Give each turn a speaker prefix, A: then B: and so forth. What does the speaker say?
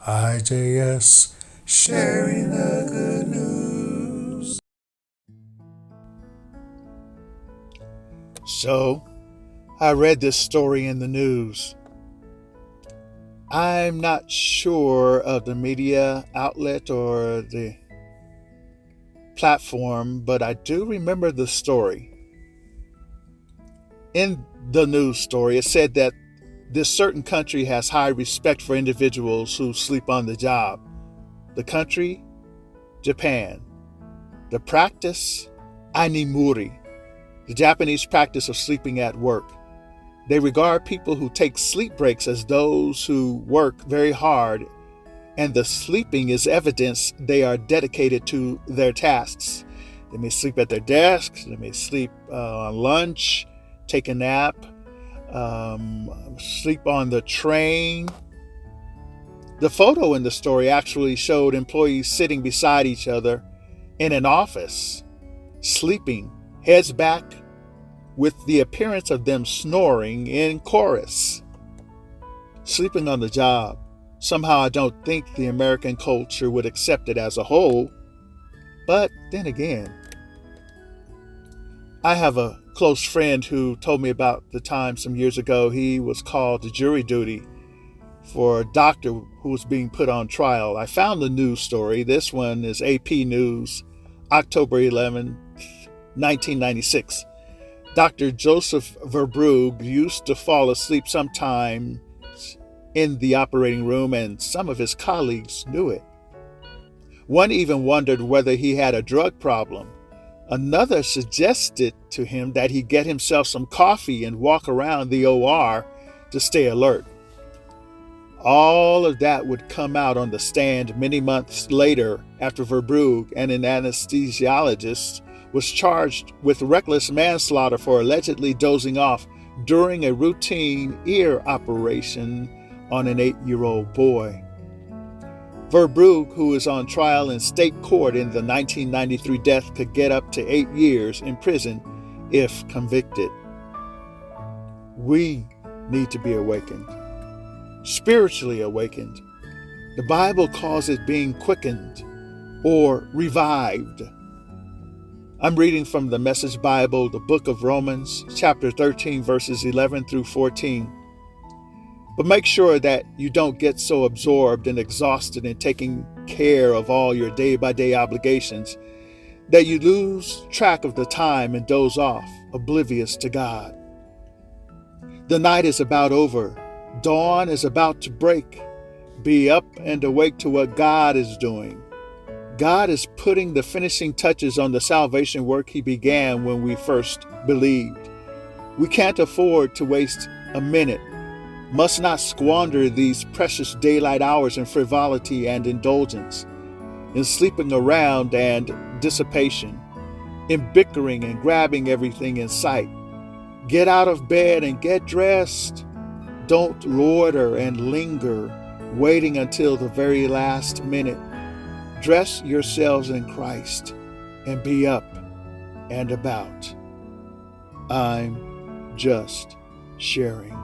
A: IJS, sharing the good news.
B: So, I read this story in the news. I'm not sure of the media outlet or the platform, but I do remember the story. In the news story, it said that this certain country has high respect for individuals who sleep on the job. The country, Japan. The practice, animuri, the Japanese practice of sleeping at work. They regard people who take sleep breaks as those who work very hard, and the sleeping is evidence they are dedicated to their tasks. They may sleep at their desks, they may sleep on lunch, take a nap, sleep on the train. The photo in the story actually showed employees sitting beside each other in an office, sleeping, heads back, with the appearance of them snoring in chorus. Sleeping on the job. Somehow I don't think the American culture would accept it as a whole. But then again, I have a close friend who told me about the time some years ago he was called to jury duty for a doctor who was being put on trial. I found the news story. This one is AP News, October 11, 1996. Dr. Joseph Verbrugge used to fall asleep sometimes in the operating room, and some of his colleagues knew it. One even wondered whether he had a drug problem. Another suggested to him that he get himself some coffee and walk around the OR to stay alert. All of that would come out on the stand many months later after Verbrugge, an anesthesiologist, was charged with reckless manslaughter for allegedly dozing off during a routine ear operation on an 8-year-old boy. Verbrugge, who is on trial in state court in the 1993 death, could get up to 8 years in prison if convicted. We need to be awakened, spiritually awakened. The Bible calls it being quickened or revived. I'm reading from the Message Bible, the book of Romans, chapter 13, verses 11 through 14. But make sure that you don't get so absorbed and exhausted in taking care of all your day-by-day obligations that you lose track of the time and doze off, oblivious to God. The night is about over. Dawn is about to break. Be up and awake to what God is doing. God is putting the finishing touches on the salvation work He began when we first believed. We can't afford to waste a minute, must not squander these precious daylight hours in frivolity and indulgence, in sleeping around and dissipation, in bickering and grabbing everything in sight. Get out of bed and get dressed. Don't loiter and linger, waiting until the very last minute. Dress yourselves in Christ and be up and about. I'm just sharing.